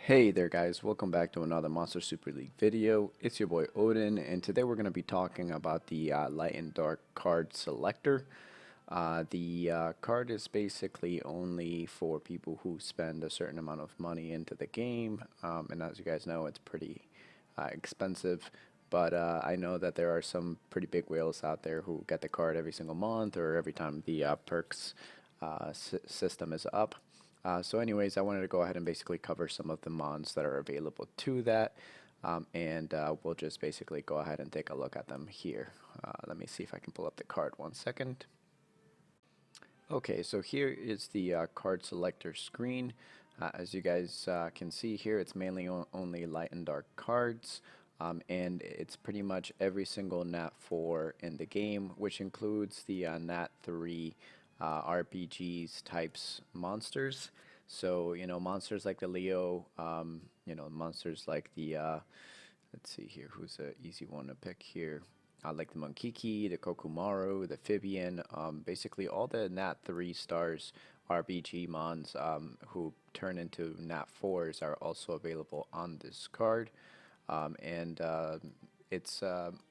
Hey there guys, welcome back to another Monster Super League video. It's your boy Odin, and today we're going to be talking about the Light and Dark Card Selector. The card is basically only for people who spend a certain amount of money into the game, and as you guys know, it's pretty expensive. But I know that there are some pretty big whales out there who get the card every single month or every time the perks system is up. So anyways, I wanted to go ahead and basically cover some of the mons that are available to that. And we'll just basically go ahead and take a look at them here. Let me see if I can pull up the card 1 second. Okay, so here is the card selector screen. As you guys can see here, it's mainly only light and dark cards. And it's pretty much every single Nat 4 in the game, which includes the Nat 3 RPGs types monsters. So, monsters like the Leo, monsters like the, let's see here, who's an easy one to pick here? Like the Monkiki, the Kokumaru, the Phibian, basically all the Nat 3 stars RPG mons who turn into Nat 4s are also available on this card. And it's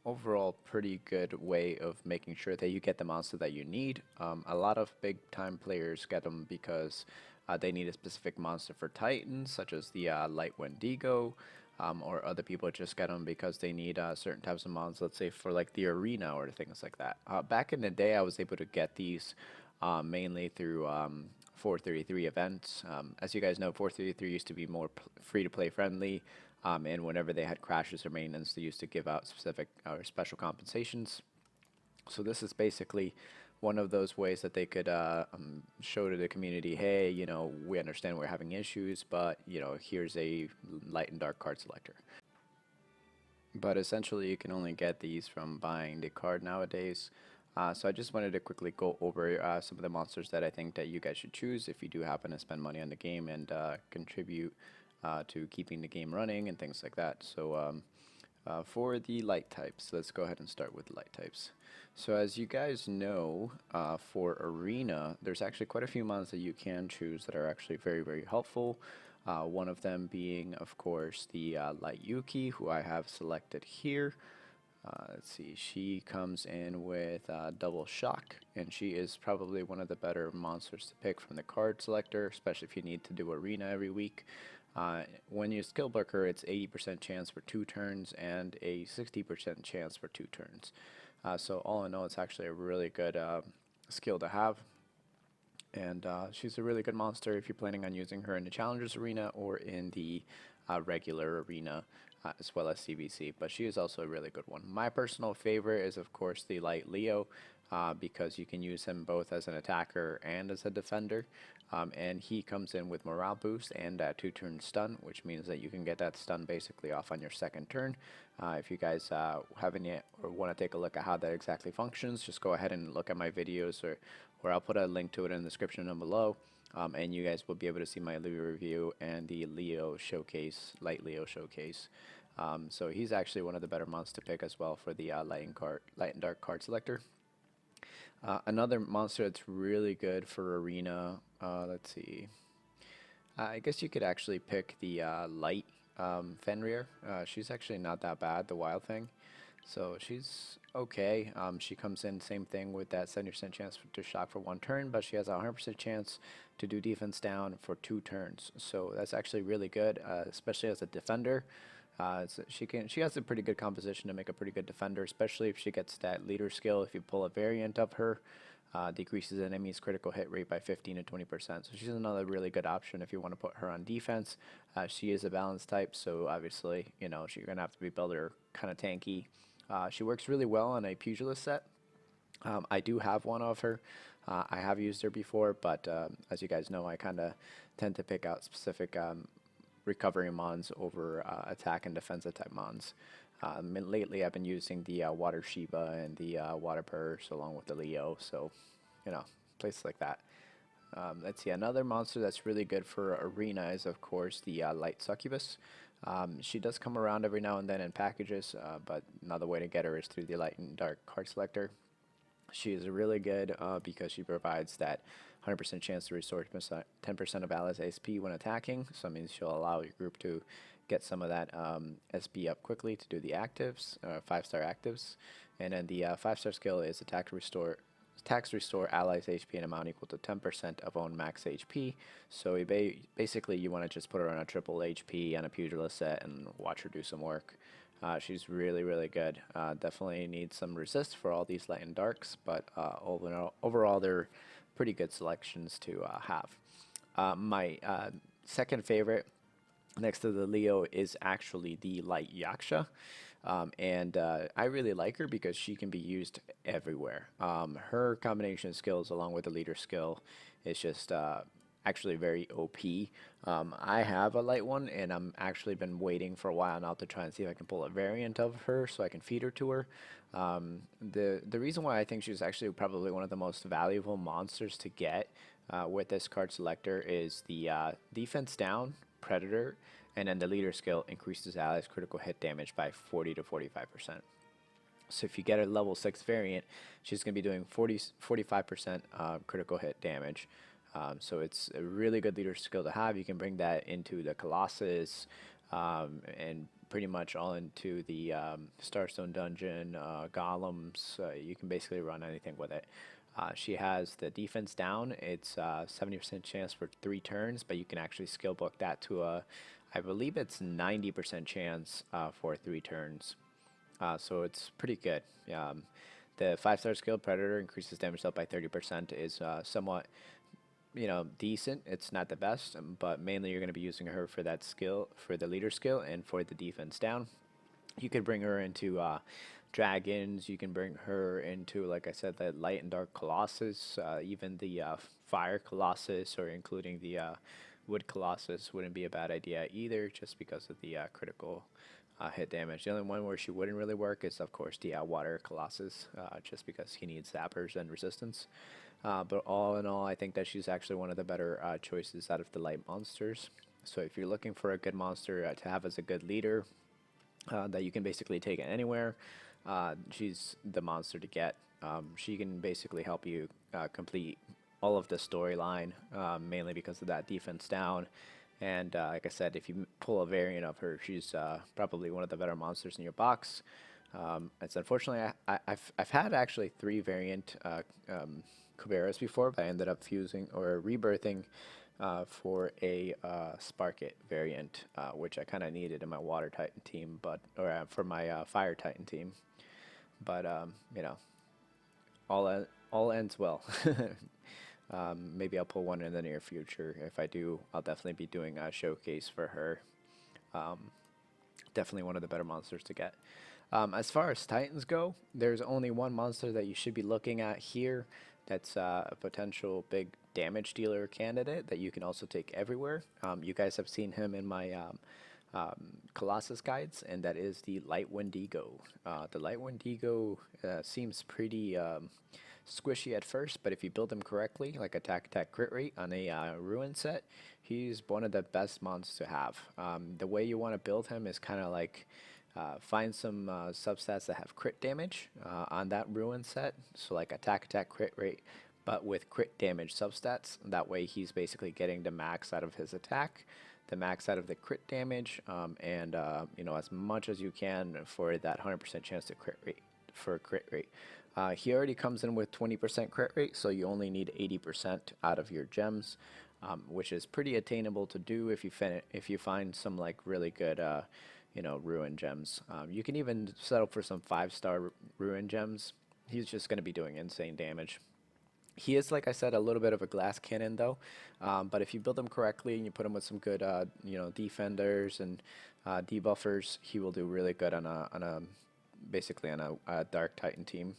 overall pretty good way of making sure that you get the monster that you need. A lot of big time players get them because they need a specific monster for Titans, such as the Light Wendigo, or other people just get them because they need certain types of mons, let's say for like the arena or things like that. Back in the day, I was able to get these mainly through 433 events. As you guys know, 433 used to be more free to play friendly. And whenever they had crashes or maintenance, they used to give out specific or special compensations. So this is basically one of those ways that they could show to the community, hey, we understand we're having issues, but here's a light and dark card selector. But essentially, you can only get these from buying the card nowadays. So I just wanted to quickly go over some of the monsters that I think that you guys should choose if you do happen to spend money on the game and contribute to keeping the game running and things like that. So for the light types, let's go ahead and start with light types. So as you guys know, for Arena, there's actually quite a few mons that you can choose that are actually very, very helpful. One of them being, of course, the Light Yuki, who I have selected here. Let's see, she comes in with double shock, and she is probably one of the better monsters to pick from the card selector, especially if you need to do arena every week. When you skill book her, it's 80% chance for 2 turns and a 60% chance for 2 turns. So all in all, it's actually a really good skill to have. And she's a really good monster if you're planning on using her in the Challengers Arena or in the regular arena, as well as CBC. But she is also a really good one. My personal favorite is, of course, the Light Leo, because you can use him both as an attacker and as a defender. And he comes in with morale boost and 2-turn stun, which means that you can get that stun basically off on your second turn. If you guys haven't yet or want to take a look at how that exactly functions, just go ahead and look at my videos, or I'll put a link to it in the description down below. And you guys will be able to see my Leo review and the Leo showcase, Light Leo showcase. So he's actually one of the better mons to pick as well for the Light and Dark card selector. Another monster that's really good for arena, let's see. I guess you could actually pick the Light Fenrir. She's actually not that bad, the wild thing. So she's okay. She comes in same thing with that 70% chance to shock for 1 turn, but she has a 100% chance to do defense down for 2 turns. So that's actually really good, especially as a defender. She has a pretty good composition to make a pretty good defender, especially if she gets that leader skill. If you pull a variant of her, decreases enemies' critical hit rate by 15 to 20%. So she's another really good option if you want to put her on defense. She is a balance type, so obviously you're gonna have to be build her kind of tanky. She works really well on a pugilist set. I do have one of her. I have used her before, but as you guys know, I kind of tend to pick out specific recovery mons over attack and defensive type mons. Lately, I've been using the Water Shiba and the Water Purse along with the Leo, so places like that. Let's see, another monster that's really good for arena is, of course, the Light Succubus. She does come around every now and then in packages, but another way to get her is through the Light and Dark card selector. She is really good because she provides that 100% chance to restore 10% of allies SP when attacking. So that means she'll allow your group to get some of that SP up quickly to do the actives, 5-star actives. And then the 5-star skill is attacks restore allies HP in amount equal to 10% of own max HP. So basically you want to just put her on a triple HP on a pugilist set and watch her do some work. She's really, really good. Definitely needs some resist for all these light and darks, but overall they're pretty good selections to have. My second favorite next to the Leo is actually the Light Yaksha. And I really like her because she can be used everywhere. Her combination skills along with the leader skill is just actually very OP. I have a light one, and I'm actually been waiting for a while now to try and see if I can pull a variant of her so I can feed her to her. The reason why I think she's actually probably one of the most valuable monsters to get with this card selector is the defense down, predator, and then the leader skill increases allies critical hit damage by 40 to 45%. So if you get a level 6 variant, she's going to be doing 45% critical hit damage. So it's a really good leader skill to have. You can bring that into the Colossus and pretty much all into the Starstone Dungeon, Golems. You can basically run anything with it. She has the defense down. It's 70% chance for 3 turns, but you can actually skill book that to I believe it's 90% chance for 3 turns. So it's pretty good. The 5-star skill Predator increases damage dealt by 30% is somewhat, decent. It's not the best, but mainly you're going to be using her for that skill, for the leader skill, and for the defense down. You could bring her into dragons. You can bring her into, like I said, the Light and Dark Colossus, even the Fire Colossus, or including the Wood Colossus wouldn't be a bad idea either, just because of the critical hit damage. The only one where she wouldn't really work is, of course, the Water Colossus, just because he needs zappers and resistance. But all in all, I think that she's actually one of the better choices out of the light monsters. So if you're looking for a good monster to have as a good leader, that you can basically take it anywhere, she's the monster to get. She can basically help you complete all of the storyline, mainly because of that defense down. And like I said, if you pull a variant of her, she's probably one of the better monsters in your box. It's unfortunately, I've had actually 3 variant Kuberas before, but I ended up fusing or rebirthing for a Sparkit variant, which I kind of needed in my Water Titan team, or for my Fire Titan team. But all ends well. Maybe I'll pull one in the near future. If I do, I'll definitely be doing a showcase for her. Definitely one of the better monsters to get. As far as Titans go, there's only one monster that you should be looking at here that's a potential big damage dealer candidate that you can also take everywhere. You guys have seen him in my Colossus guides, and that is the Light Wendigo. The Light Wendigo seems pretty squishy at first, but if you build him correctly, like attack crit rate on a ruin set, he's one of the best mons to have. The way you want to build him is kind of like find some substats that have crit damage on that ruin set, so like attack crit rate, but with crit damage substats. That way he's basically getting the max out of his attack, the max out of the crit damage, and as much as you can for that 100% chance to crit rate. He already comes in with 20% crit rate, so you only need 80% out of your gems, which is pretty attainable to do if you find some like really good ruin gems. You can even settle for some 5-star ruin gems. He's just going to be doing insane damage. He is, like I said, a little bit of a glass cannon though, but if you build him correctly and you put him with some good defenders and debuffers, he will do really good on a Dark Titan team.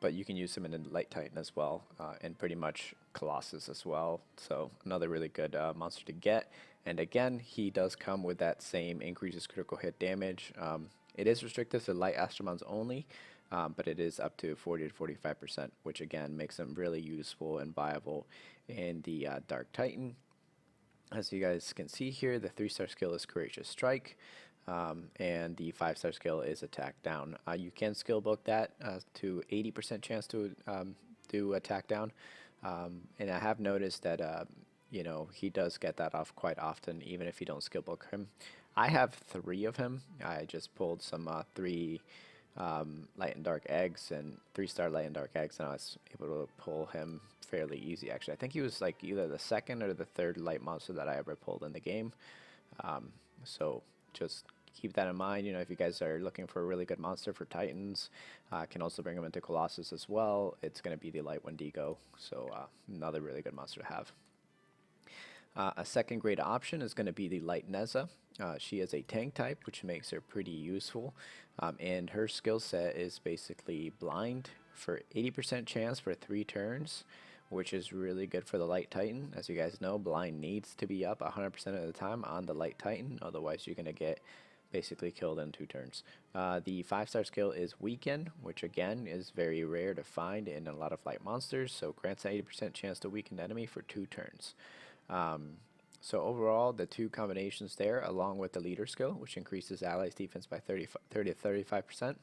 But you can use him in a Light Titan as well, and pretty much Colossus as well. So another really good monster to get. And again, he does come with that same increases critical hit damage. It is restricted to Light Astromons only, but it is up to 40 to 45%, which again makes him really useful and viable in the Dark Titan. As you guys can see here, the 3-star skill is Courageous Strike. And the 5-star skill is Attack Down. You can skill book that to 80% chance to do Attack Down, And I have noticed that you know, he does get that off quite often, even if you don't skill book him. I have three of him. I just pulled some three light and dark eggs and 3-star light and dark eggs, and I was able to pull him fairly easy. Actually, I think he was like either the second or the third light monster that I ever pulled in the game. Um, so just keep that in mind. You know, if you guys are looking for a really good monster for Titans, can also bring them into Colossus as well. It's going to be the Light Wendigo, so another really good monster to have. A second great option is going to be the Light Neza. She is a tank type, which makes her pretty useful, and her skill set is basically blind for 80% chance for 3 turns, which is really good for the Light Titan. As you guys know, blind needs to be up 100% of the time on the Light Titan, otherwise you're going to get basically killed in 2 turns. The 5-star skill is Weaken, which again is very rare to find in a lot of light monsters, so grants an 80% chance to weaken enemy for 2 turns. So overall, the 2 combinations there, along with the leader skill, which increases allies' defense by 30 to 35%,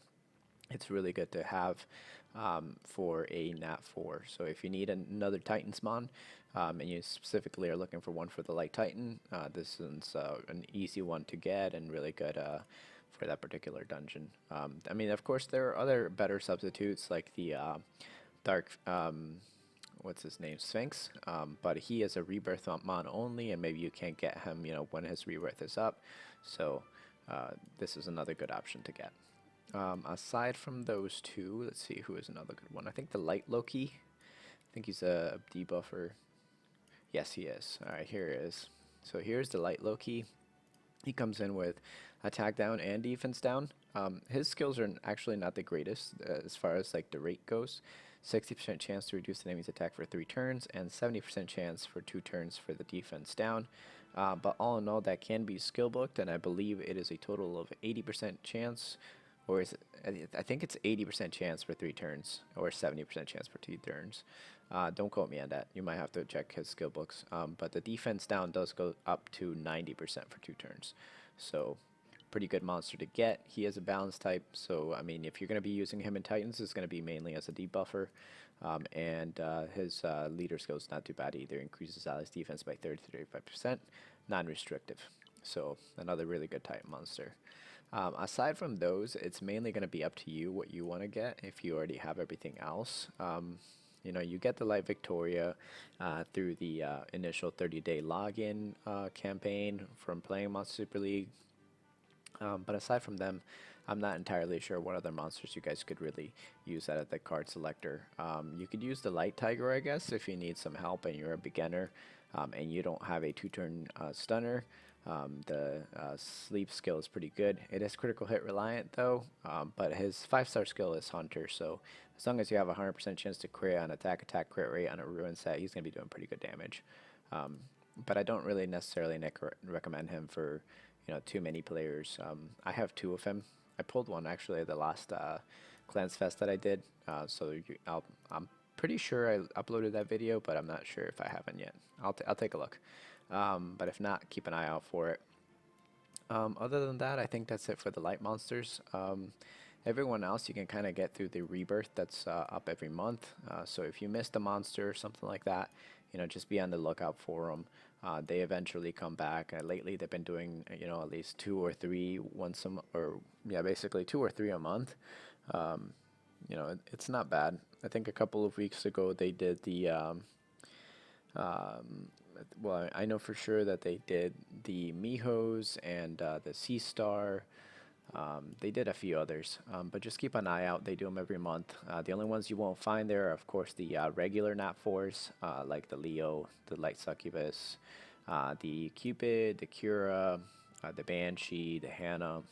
it's really good to have for a Nat 4. So if you need another Titansmon, and you specifically are looking for one for the Light Titan, this is an easy one to get and really good for that particular dungeon. I mean, of course, there are other better substitutes like the Dark... what's his name, Sphinx, but he is a rebirth mon only, and maybe you can't get him, you know, when his rebirth is up. So this is another good option to get. Aside from those 2, let's see who is another good one. I think the Light Loki. I think he's a debuffer. Yes, he is. All right, here it is. So here's the Light Loki. He comes in with attack down and defense down. His skills are actually not the greatest as far as like the rate goes. 60% chance to reduce the enemy's attack for 3 turns, and 70% chance for 2 turns for the defense down. But all in all, that can be skill booked, and I believe it is a total of 80% chance, or is it, I think it's 80% chance for 3 turns, or 70% chance for 2 turns. Don't quote me on that. You might have to check his skill books. But the defense down does go up to 90% for 2 turns. So pretty good monster to get. He is a balance type, so I mean, if you're going to be using him in Titans, it's going to be mainly as a debuffer, and his leader skill is not too bad either. Increases allies defense by 30 to 35%, non-restrictive. So another really good type monster. Aside from those, it's mainly going to be up to you what you want to get if you already have everything else. You know, you get the Light Victoria through the initial 30-day login campaign from playing Monster Super League. But aside from them, I'm not entirely sure what other monsters you guys could really use out of the card selector. You could use the Light Tiger, I guess, if you need some help and you're a beginner and you don't have a 2-turn stunner. The sleep skill is pretty good. It is critical hit reliant though, but his 5-star skill is Hunter, so as long as you have a 100% chance to crit on attack crit rate on a ruin set, he's going to be doing pretty good damage. But I don't really necessarily recommend him for, you know, too many players. I have 2 of him. I pulled one actually at the last Clans Fest that I did, so I'm pretty sure I uploaded that video, but I'm not sure if I haven't yet. I'll take a look. But if not, keep an eye out for it. Other than that, I think that's it for the light monsters. Everyone else you can kind of get through the rebirth that's up every month. So if you missed a monster or something like that, you know, just be on the lookout for them. They eventually come back. Lately, they've been doing, you know, at least 2 or 3 basically 2 or 3 a month. You know, it's not bad. I think a couple of weeks ago they did the well, I know for sure that they did the Mihos and the Sea Star. They did a few others, but just keep an eye out. They do them every month. The only ones you won't find there are, of course, the regular Nat 4s, like the Leo, the Light Succubus, the Cupid, the Cura, the Banshee, the Hannah.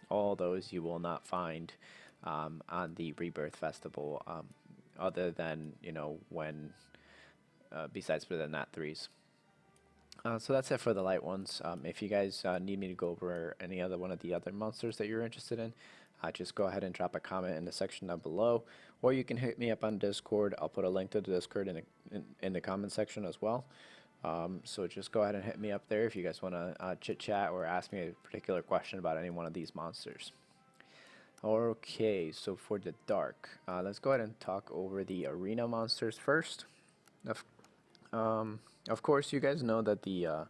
All those you will not find on the Rebirth Festival, other than, you know, when, besides for the Nat 3s. So that's it for the light ones. If you guys need me to go over any other one of the other monsters that you're interested in, just go ahead and drop a comment in the section down below, or you can hit me up on Discord. I'll put a link to the Discord in the comment section as well. So just go ahead and hit me up there if you guys want to chit chat or ask me a particular question about any one of these monsters. Okay, so for the dark, let's go ahead and talk over the arena monsters first. Of, of course, you guys know that the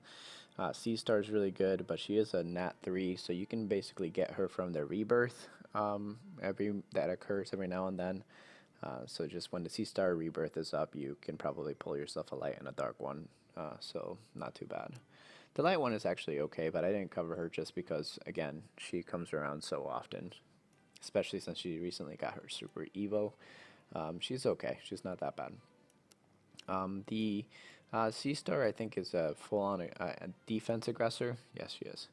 C Star is really good, but she is a Nat 3, so you can basically get her from the rebirth that occurs every now and then. So just when the C Star rebirth is up, you can probably pull yourself a light and a dark one. So not too bad. The light one is actually okay, but I didn't cover her just because, again, she comes around so often, especially since she recently got her Super Evo. She's okay. She's not that bad. The C Star, I think, is a full-on defense aggressor. Yes, she is.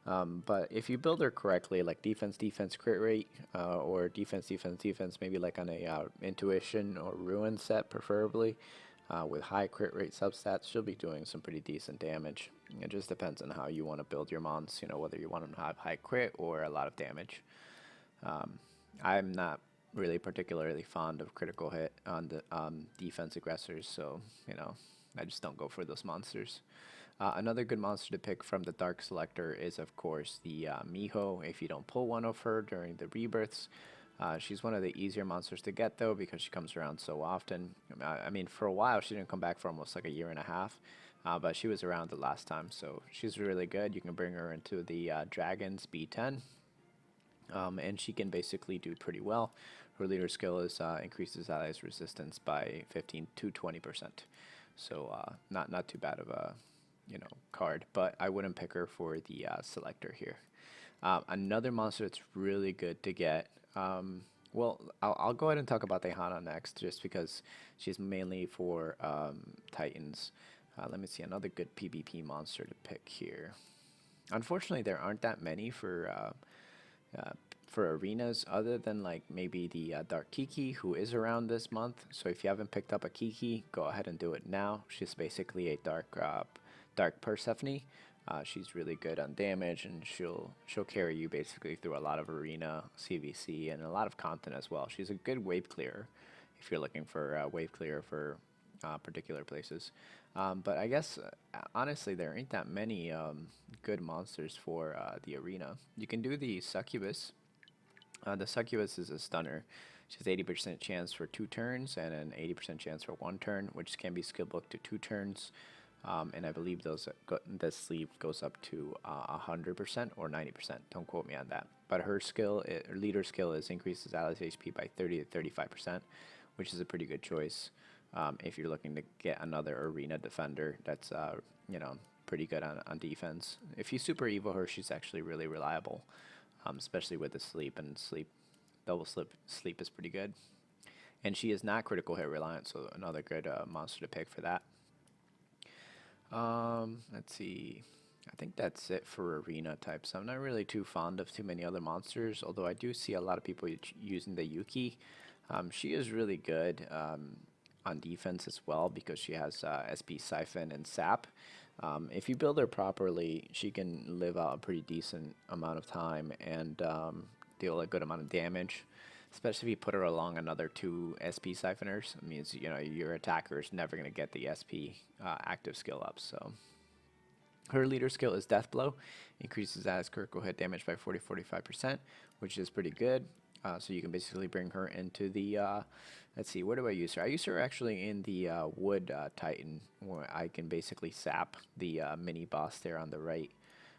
But if you build her correctly, like defense, defense, crit rate, or defense, defense, defense, maybe like on a intuition or ruin set, preferably, with high crit rate substats, she'll be doing some pretty decent damage. It just depends on how you want to build your mons, whether you want them to have high crit or a lot of damage. I'm not really particularly fond of critical hit on the defense aggressors, so I just don't go for those monsters. Another good monster to pick from the Dark Selector is, of course, the Miho. If you don't pull one of her during the rebirths, she's one of the easier monsters to get, though, because she comes around so often. I mean, for a while, she didn't come back for almost like a year and a half, but she was around the last time, so she's really good. You can bring her into the Dragons B10. And she can basically do pretty well. Her leader skill is increases allies resistance by 15 to 20%. So not too bad of a card, but I wouldn't pick her for the selector here. Another monster that's really good to get. Well, I'll go ahead and talk about Tehana next, just because she's mainly for Titans. Let me see another good PvP monster to pick here. Unfortunately, there aren't that many for arenas, other than like maybe the Dark Kiki, who is around this month. So if you haven't picked up a Kiki, go ahead and do it now. She's basically a dark Persephone. She's really good on damage, and she'll carry you basically through a lot of arena, CVC, and a lot of content as well. She's a good wave clearer if you're looking for wave clear for particular places. But I guess honestly, there ain't that many good monsters for the arena. You can do the Succubus. The Succubus is a stunner. She has 80% chance for 2 turns and an 80% chance for 1 turn, which can be skill booked to 2 turns. And I believe the sleeve goes up to 100% or 90%. Don't quote me on that. But her leader skill is increases allies HP by 30 to 35%, which is a pretty good choice if you're looking to get another arena defender that's pretty good on defense. If you super evo her, she's actually really reliable, especially with the sleep, and double sleep is pretty good. And she is not critical hit reliant, so another good monster to pick for that. Let's see. I think that's it for arena types. I'm not really too fond of too many other monsters, although I do see a lot of people using the Yuki. She is really good on defense as well, because she has SP Siphon and Sap. If you build her properly, she can live out a pretty decent amount of time and deal a good amount of damage. Especially if you put her along another 2 SP Siphoners, it means your attacker is never going to get the SP active skill up. So her leader skill is Death Blow, increases as critical hit damage by 40-45%, which is pretty good. So you can basically bring her into the, let's see, where do I use her? I use her actually in the Wood Titan, where I can basically sap the mini boss there on the right.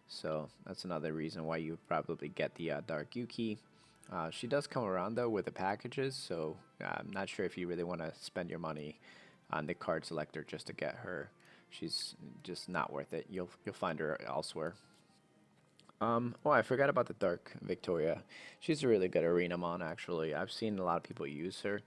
So that's another reason why you probably get the Dark Yuki. She does come around though with the packages, so I'm not sure if you really want to spend your money on the card selector just to get her. She's just not worth it. You'll find her elsewhere. Oh, I forgot about the Dark Victoria. She's a really good arena mon, actually. I've seen a lot of people use her.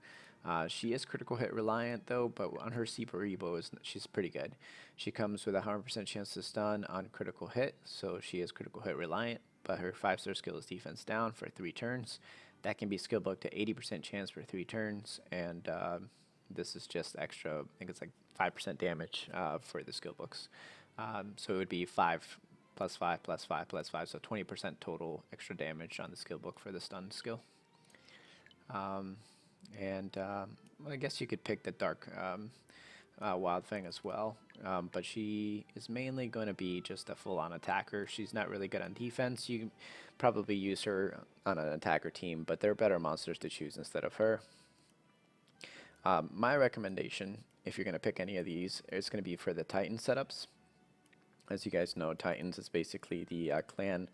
She is critical hit reliant though, but on her Super Evo, she's pretty good. She comes with a 100% chance to stun on critical hit, so she is critical hit reliant, but her 5-star skill is defense down for 3 turns. That can be skill booked to 80% chance for 3 turns, and this is just extra, I think it's like 5% damage for the skill books. So it would be 5 plus 5 plus 5 plus 5, so 20% total extra damage on the skill book for the stun skill. Well, I guess you could pick the Dark Wild Thing as well, but she is mainly going to be just a full-on attacker. She's not really good on defense. You can probably use her on an attacker team, but there are better monsters to choose instead of her. My recommendation, if you're going to pick any of these, is going to be for the Titan setups. As you guys know, Titans is basically the clan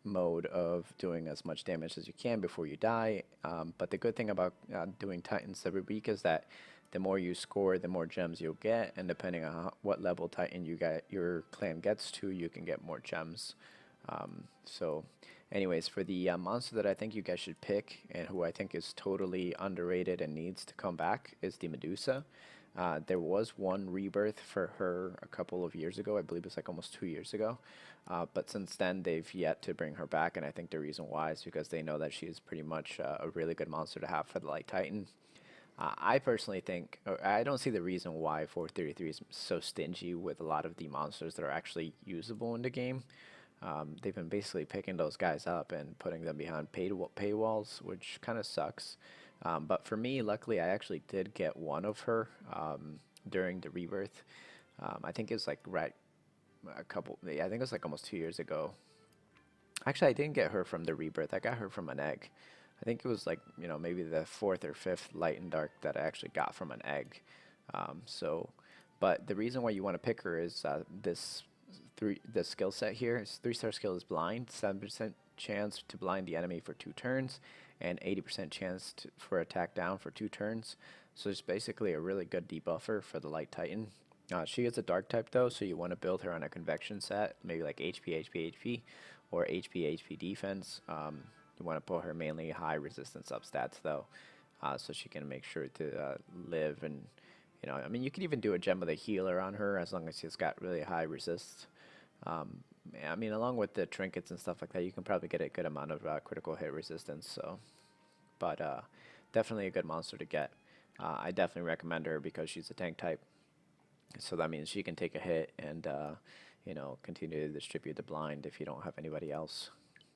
mode of doing as much damage as you can before you die. But the good thing about doing Titans every week is that the more you score, the more gems you'll get, and depending on what level Titan your clan gets to, you can get more gems. So anyways, for the monster that I think you guys should pick, and who I think is totally underrated and needs to come back, is the Medusa. There was one rebirth for her a couple of years ago. I believe it's like almost 2 years ago. But since then, they've yet to bring her back, and I think the reason why is because they know that she is pretty much a really good monster to have for the Light Titan. I personally think, or I don't see the reason why 433 is so stingy with a lot of the monsters that are actually usable in the game. They've been basically picking those guys up and putting them behind paywalls, which kind of sucks. But for me, luckily, I actually did get one of her during the rebirth. I think it was like I think it was like almost 2 years ago. Actually, I didn't get her from the rebirth. I got her from an egg. I think it was like, maybe the fourth or fifth Light and Dark that I actually got from an egg. But the reason why you want to pick her is the skill set here is 3-star skill is blind, 7% chance to blind the enemy for 2 turns, and 80% chance for attack down for 2 turns. So it's basically a really good debuffer for the Light Titan. She is a dark type though, so you want to build her on a convection set, maybe like HP, or HP defense. You want to put her mainly high resistance substats though, so she can make sure to live. And I mean, you can even do a gem with a healer on her as long as she's got really high resist. I mean, along with the trinkets and stuff like that, you can probably get a good amount of critical hit resistance. So, but definitely a good monster to get. I definitely recommend her because she's a tank type. So that means she can take a hit and continue to distribute the blind if you don't have anybody else.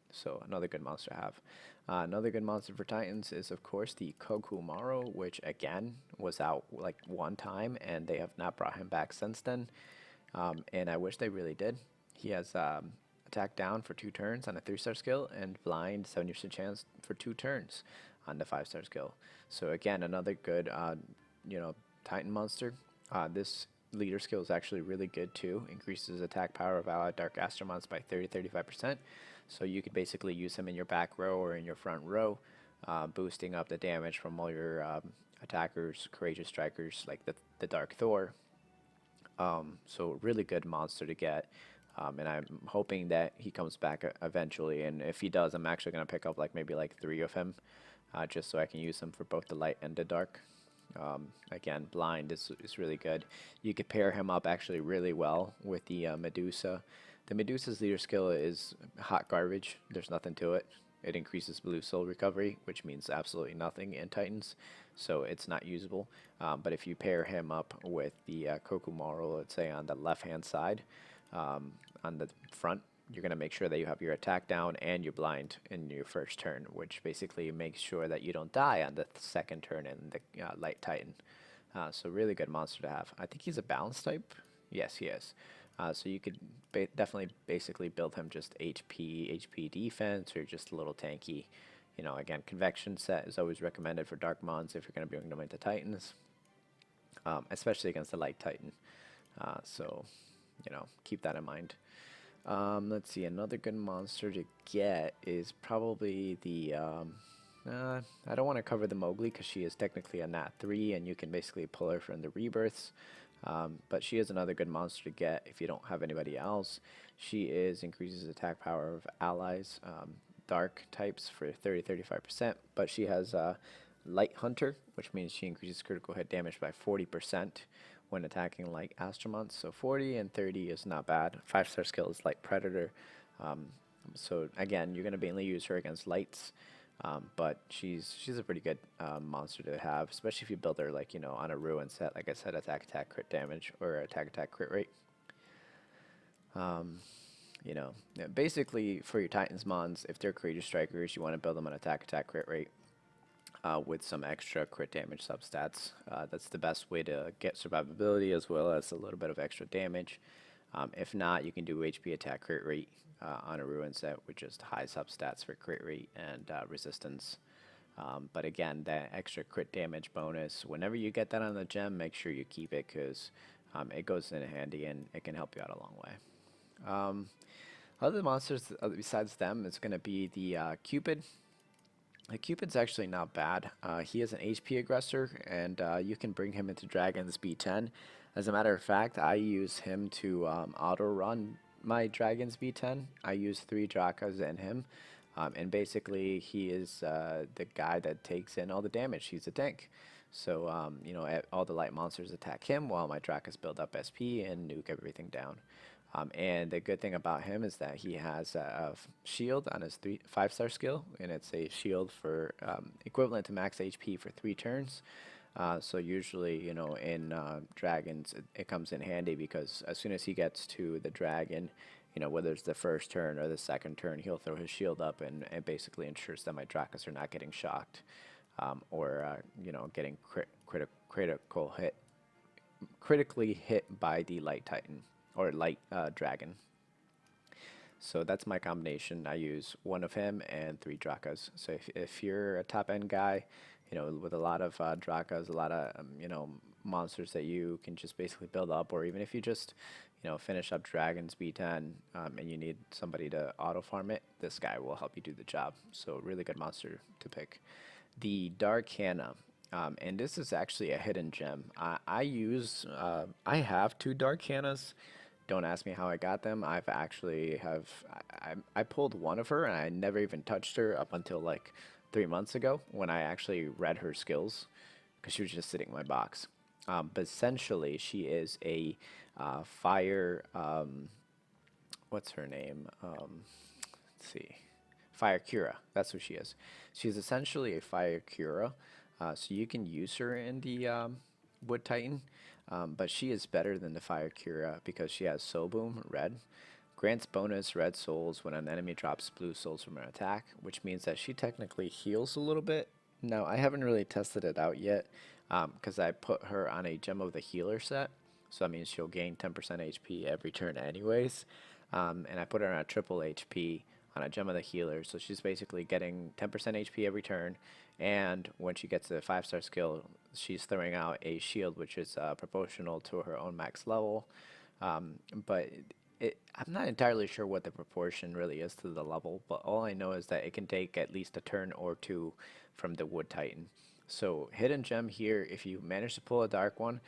So another good monster to have. Another good monster for Titans is of course the Kokumaro, which again was out like one time and they have not brought him back since then. And I wish they really did. He has attack down for 2 turns on a 3-star skill and blind 70% chance for 2 turns on the 5-star skill. So again, another good Titan monster. This leader skill is actually really good too. Increases attack power of allied Dark Astromons by 30-35%. So you could basically use him in your back row or in your front row, boosting up the damage from all your attackers, courageous strikers like the Dark Thor. So really good monster to get. And I'm hoping that he comes back eventually. And if he does, I'm actually going to pick up maybe 3 of him, just so I can use him for both the light and the dark. Again, blind is really good. You could pair him up actually really well with the Medusa. The Medusa's leader skill is hot garbage. There's nothing to it. It increases blue soul recovery, which means absolutely nothing in Titans, so it's not usable. But if you pair him up with the Kokumaro, let's say on the left-hand side, on the front, you're going to make sure that you have your attack down and your blind in your first turn, which basically makes sure that you don't die on the second turn in the Light Titan. So really good monster to have. I think he's a balance type. Yes, he is. So you could definitely basically build him just HP defense, or just a little tanky. Again, convection set is always recommended for Dark Mons if you're going to bring them into Titans, especially against the Light Titan. So keep that in mind. Let's see, another good monster to get is probably the, I don't want to cover the Mowgli because she is technically a Nat 3 and you can basically pull her from the rebirths. But she is another good monster to get if you don't have anybody else. She increases attack power of allies, dark types for 30-35%, but she has Light Hunter, which means she increases critical hit damage by 40% when attacking like Astromons. So 40 and 30 is not bad. 5-star skill is Light Predator. So again, you're going to mainly use her against lights, but she's a pretty good monster to have, especially if you build her on a ruin set. Like I said, attack crit damage or attack crit rate. Basically for your Titans mons, if they're courageous strikers, you want to build them on attack crit rate. With some extra crit damage substats. That's the best way to get survivability as well as a little bit of extra damage. If not, you can do HP attack crit rate on a ruin set with just high substats for crit rate and resistance. But again, that extra crit damage bonus, whenever you get that on the gem, make sure you keep it because it goes in handy and it can help you out a long way. Other monsters besides them is going to be the Cupid. The Cupid's actually not bad. He is an HP aggressor, and you can bring him into Dragons B10. As a matter of fact, I use him to auto run my Dragons B10. I use 3 Drakas in him, and basically he is the guy that takes in all the damage. He's a tank. So, all the light monsters attack him while my Drakas build up SP and nuke everything down. And the good thing about him is that he has a shield on his 5-star skill, and it's a shield for equivalent to max HP for 3 turns. So usually, in dragons, it comes in handy because as soon as he gets to the dragon, whether it's the first turn or the second turn, he'll throw his shield up and basically ensures that my Drakas are not getting shocked or getting critically hit by the Light Titan or Light Dragon. So that's my combination. I use 1 of him and 3 Drakas. So if you're a top end guy, with a lot of Drakas, a lot of monsters that you can just basically build up, or even if you just finish up Dragons B10 and you need somebody to auto farm it, this guy will help you do the job. So really good monster to pick. The Dark Hannah. And this is actually a hidden gem. I have 2 Dark Hannahs. Don't ask me how I got them. I pulled one of her and I never even touched her up until like 3 months ago when I actually read her skills because she was just sitting in my box. But essentially, she is a fire. What's her name? Let's see. Fire Cura. That's who she is. She's essentially a Fire Cura. So you can use her in the Wood Titan. But she is better than the Fire Cura because she has Soul Boom, red. Grants bonus red souls when an enemy drops blue souls from an attack, which means that she technically heals a little bit. Now, I haven't really tested it out yet because I put her on a Gem of the Healer set. So that means she'll gain 10% HP every turn anyways. And I put her on a triple HP on a Gem of the Healer. So she's basically getting 10% HP every turn. And when she gets the 5-star skill, she's throwing out a shield, which is proportional to her own max level. But I'm not entirely sure what the proportion really is to the level, but all I know is that it can take at least a turn or 2 from the Wood Titan. So hidden gem here, if you manage to pull a dark one,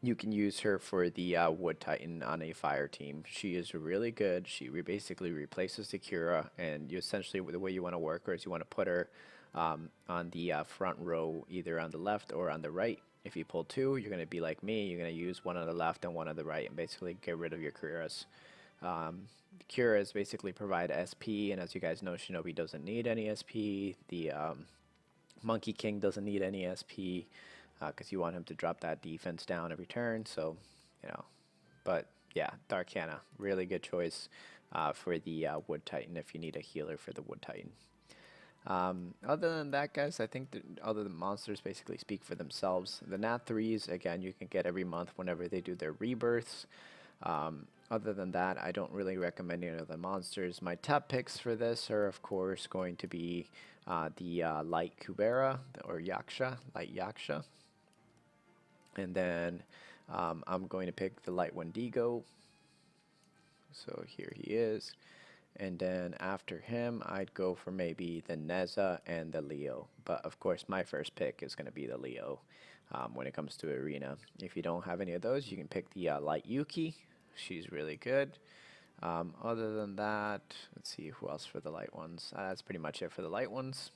you can use her for the Wood Titan on a fire team. She is really good. She basically replaces the Cura, and you essentially, the way you want to work her is you want to put her on the front row, either on the left or on the right. If you pull 2, you're going to be like me. You're going to use 1 on the left and 1 on the right and basically get rid of your Curas. Curas basically provide SP, and as you guys know, Shinobi doesn't need any SP. The Monkey King doesn't need any SP because you want him to drop that defense down every turn. So, but yeah, Dark Hannah, really good choice for the Wood Titan if you need a healer for the Wood Titan. Other than that, guys, I think the other monsters basically speak for themselves. The Nat 3s, again, you can get every month whenever they do their rebirths. Other than that, I don't really recommend any of the monsters. My top picks for this are, of course, going to be the Light Kubera or Yaksha, Light Yaksha. And then I'm going to pick the Light Wendigo. So here he is. And then after him, I'd go for maybe the Neza and the Leo. But of course, my first pick is going to be the Leo when it comes to Arena. If you don't have any of those, you can pick the Light Yuki. She's really good. Other than that, let's see who else for the light ones. That's pretty much it for the light ones.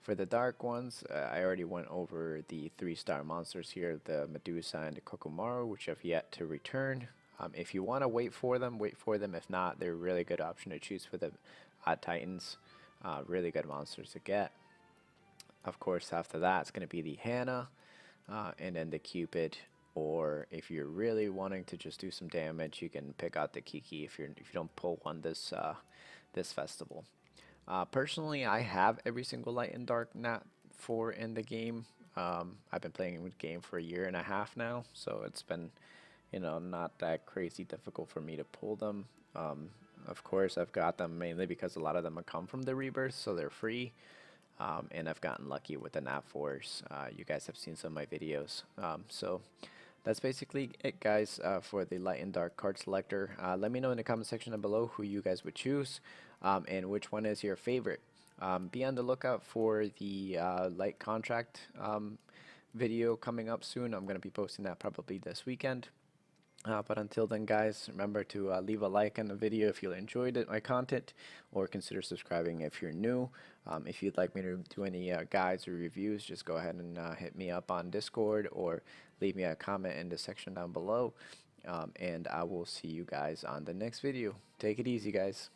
For the dark ones, I already went over the 3-star monsters here, the Medusa and the Kokomaru, which have yet to return. If you want to wait for them, wait for them. If not, they're a really good option to choose for the Titans. Really good monsters to get. Of course, after that, it's going to be the Hannah and then the Cupid. Or if you're really wanting to just do some damage, you can pick out the Kiki if you don't pull one this festival. Personally, I have every single Light and Dark Nat 4 in the game. I've been playing the game for 1.5 years now, so it's been not that crazy difficult for me to pull them. Of course, I've got them mainly because a lot of them come from the rebirth, so they're free. and I've gotten lucky with the nap force. You guys have seen some of my videos. So that's basically it, guys, for the Light and Dark card selector. Let me know in the comment section down below who you guys would choose, and which one is your favorite. Be on the lookout for the light contract video coming up soon. I'm going to be posting that probably this weekend. But until then, guys, remember to leave a like on the video if you enjoyed my content, or consider subscribing if you're new. If you'd like me to do any guides or reviews, just go ahead and hit me up on Discord, or leave me a comment in the section down below. And I will see you guys on the next video. Take it easy, guys.